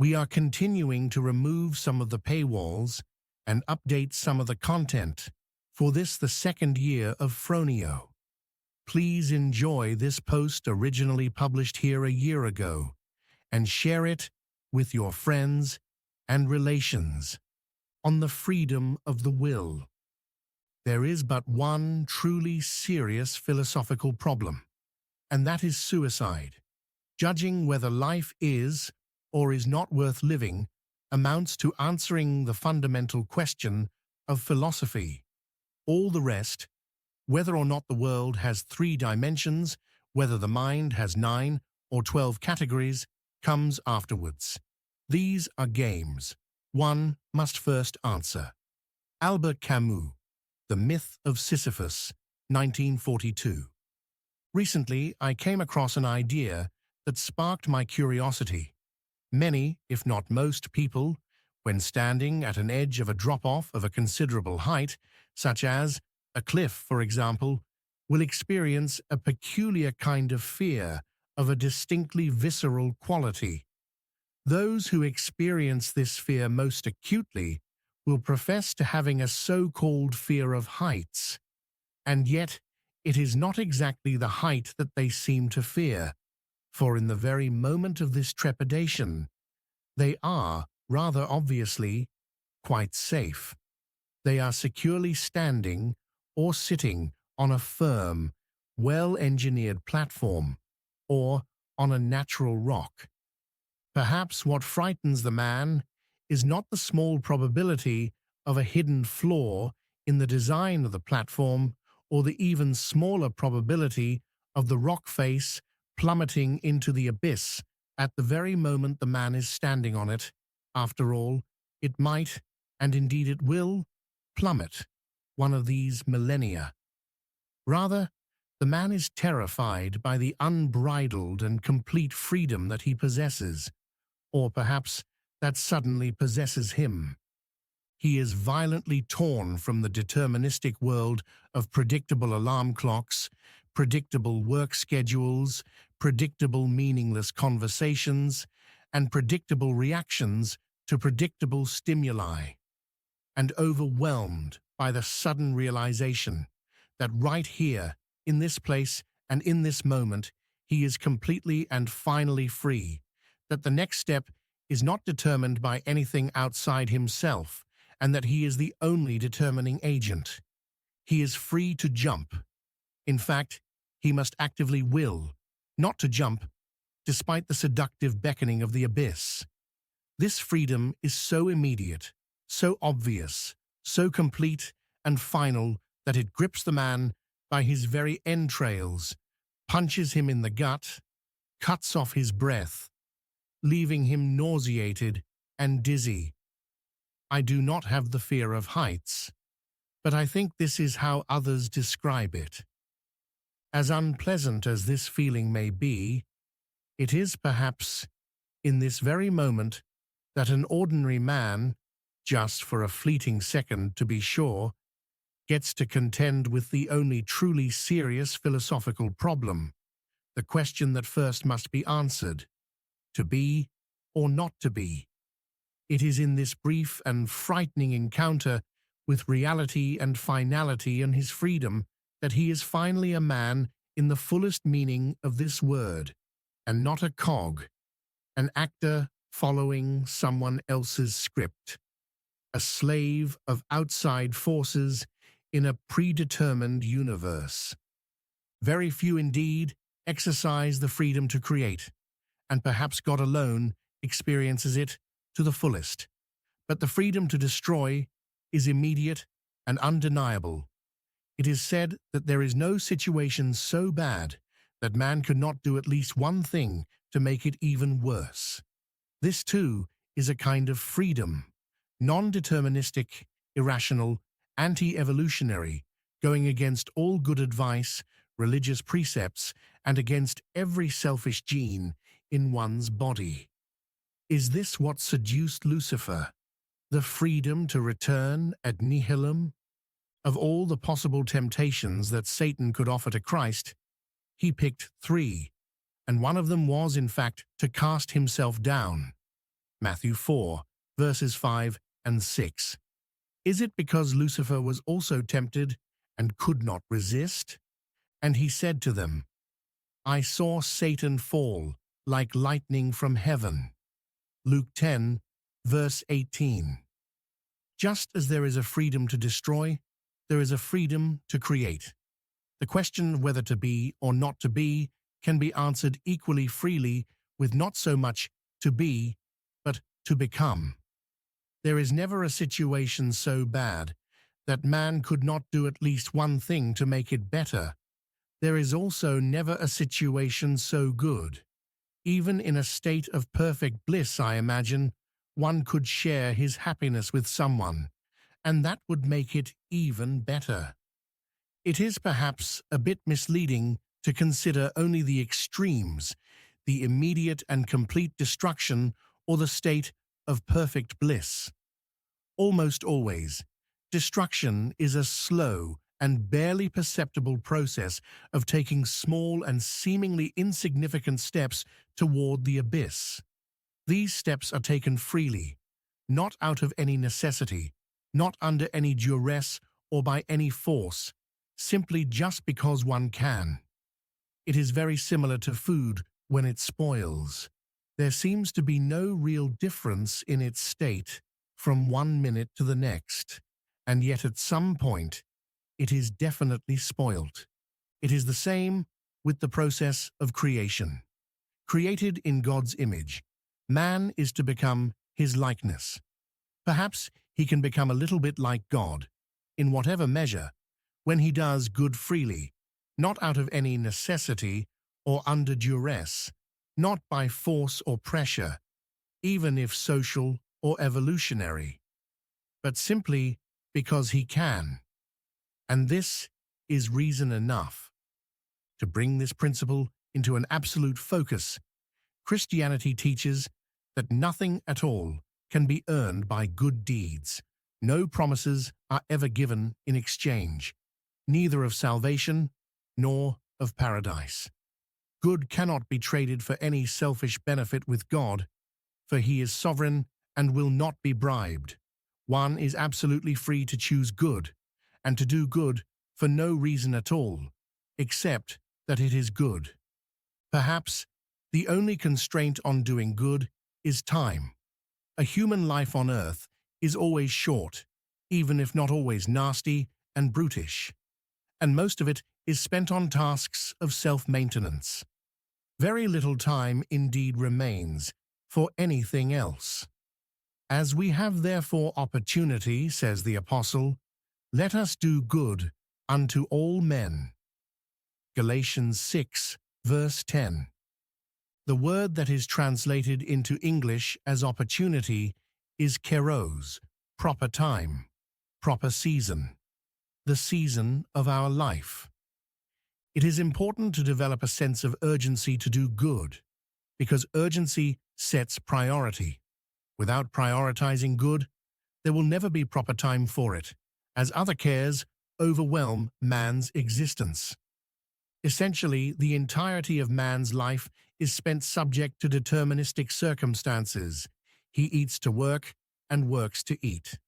We are continuing to remove some of the paywalls and update some of the content for this, the second year of Phroneo. Please enjoy this post originally published here a year ago and share it with your friends and relations on the freedom of the will. There is but one truly serious philosophical problem, and that is suicide. Judging whether life is or is not worth living amounts to answering the fundamental question of philosophy. All the rest, whether or not the world has 3 dimensions, whether the mind has 9 or 12 categories, comes afterwards. These are games. One must first answer. Albert Camus, The Myth of Sisyphus, 1942. Recently, I came across an idea that sparked my curiosity. Many, if not most people, when standing at an edge of a drop-off of a considerable height, such as a cliff, for example, will experience a peculiar kind of fear of a distinctly visceral quality. Those who experience this fear most acutely will profess to having a so-called fear of heights, and yet it is not exactly the height that they seem to fear, for in the very moment of this trepidation, they are, rather obviously, quite safe. They are securely standing or sitting on a firm, well-engineered platform, or on a natural rock. Perhaps what frightens the man is not the small probability of a hidden flaw in the design of the platform, or the even smaller probability of the rock face plummeting into the abyss at the very moment the man is standing on it. After all, it might, and indeed it will, plummet one of these millennia. Rather, the man is terrified by the unbridled and complete freedom that he possesses, or perhaps that suddenly possesses him. He is violently torn from the deterministic world of predictable alarm clocks, predictable work schedules, predictable meaningless conversations, and predictable reactions to predictable stimuli, and overwhelmed by the sudden realization that right here, in this place and in this moment, he is completely and finally free, that the next step is not determined by anything outside himself, and that he is the only determining agent. He is free to jump. In fact, he must actively will not to jump, despite the seductive beckoning of the abyss. This freedom is so immediate, so obvious, so complete and final that it grips the man by his very entrails, punches him in the gut, cuts off his breath, leaving him nauseated and dizzy. I do not have the fear of heights, but I think this is how others describe it. As unpleasant as this feeling may be, it is perhaps in this very moment that an ordinary man, just for a fleeting second to be sure, gets to contend with the only truly serious philosophical problem, the question that first must be answered: to be or not to be. It is in this brief and frightening encounter with reality and finality and his freedom that he is finally a man in the fullest meaning of this word, and not a cog, an actor following someone else's script, a slave of outside forces in a predetermined universe. Very few indeed exercise the freedom to create, and perhaps God alone experiences it to the fullest. But the freedom to destroy is immediate and undeniable. It is said that there is no situation so bad that man could not do at least one thing to make it even worse. This, too, is a kind of freedom, non-deterministic, irrational, anti-evolutionary, going against all good advice, religious precepts, and against every selfish gene in one's body. Is this what seduced Lucifer? The freedom to return ad nihilum? Of all the possible temptations that Satan could offer to Christ, he picked 3, and one of them was, in fact, to cast himself down. Matthew 4, verses 5 and 6. Is it because Lucifer was also tempted and could not resist? And he said to them, I saw Satan fall like lightning from heaven. Luke 10, verse 18. Just as there is a freedom to destroy, there is a freedom to create. The question of whether to be or not to be can be answered equally freely with not so much to be, but to become. There is never a situation so bad that man could not do at least one thing to make it better. There is also never a situation so good. Even in a state of perfect bliss, I imagine, one could share his happiness with someone, and that would make it even better. It is perhaps a bit misleading to consider only the extremes, the immediate and complete destruction or the state of perfect bliss. Almost always, destruction is a slow and barely perceptible process of taking small and seemingly insignificant steps toward the abyss. These steps are taken freely, not out of any necessity, not under any duress or by any force, simply just because one can. It is very similar to food when it spoils. There seems to be no real difference in its state from 1 minute to the next, and yet at some point it is definitely spoilt. It is the same with the process of creation. Created in God's image, man is to become his likeness. Perhaps he can become a little bit like God, in whatever measure, when he does good freely, not out of any necessity or under duress, not by force or pressure, even if social or evolutionary, but simply because he can. And this is reason enough. To bring this principle into an absolute focus, Christianity teaches that nothing at all can be earned by good deeds. No promises are ever given in exchange, neither of salvation nor of paradise. Good cannot be traded for any selfish benefit with God, for he is sovereign and will not be bribed. One is absolutely free to choose good, and to do good for no reason at all, except that it is good. Perhaps the only constraint on doing good is time. A human life on earth is always short, even if not always nasty and brutish, and most of it is spent on tasks of self-maintenance. Very little time indeed remains for anything else. As we have therefore opportunity, says the Apostle, let us do good unto all men. Galatians 6, verse 10. The word that is translated into English as opportunity is kairos, proper time, proper season, the season of our life. It is important to develop a sense of urgency to do good, because urgency sets priority. Without prioritizing good, there will never be proper time for it, as other cares overwhelm man's existence. Essentially, the entirety of man's life is spent subject to deterministic circumstances. He eats to work and works to eat.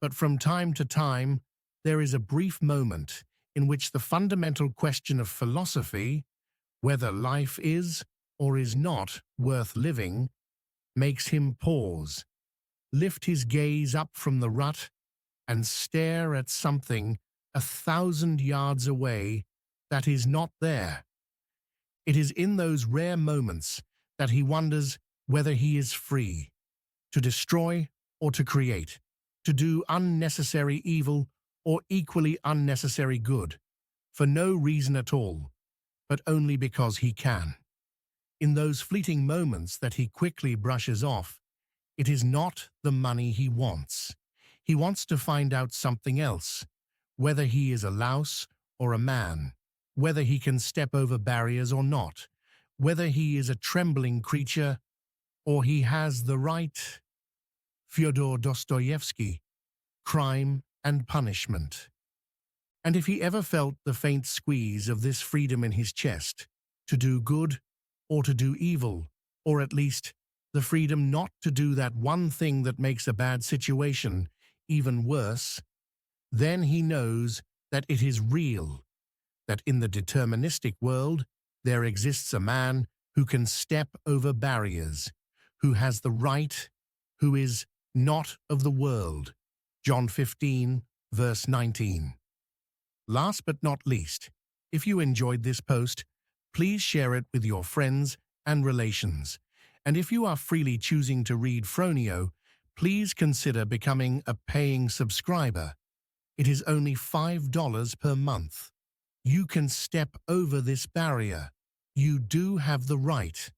But from time to time, there is a brief moment in which the fundamental question of philosophy, whether life is or is not worth living, makes him pause, lift his gaze up from the rut, and stare at something 1,000 yards away that is not there. It is in those rare moments that he wonders whether he is free, to destroy or to create, to do unnecessary evil or equally unnecessary good, for no reason at all, but only because he can. In those fleeting moments that he quickly brushes off, it is not the money he wants. He wants to find out something else, whether he is a louse or a man, whether he can step over barriers or not, whether he is a trembling creature or he has the right. Fyodor Dostoyevsky, Crime and Punishment. And if he ever felt the faint squeeze of this freedom in his chest, to do good or to do evil, or at least the freedom not to do that one thing that makes a bad situation even worse, then he knows that it is real, that in the deterministic world there exists a man who can step over barriers, who has the right, who is not of the world. John 15, verse 19. Last but not least, if you enjoyed this post, please share it with your friends and relations. And if you are freely choosing to read Phroneo, please consider becoming a paying subscriber. It is only $5 per month. You can step over this barrier. You do have the right.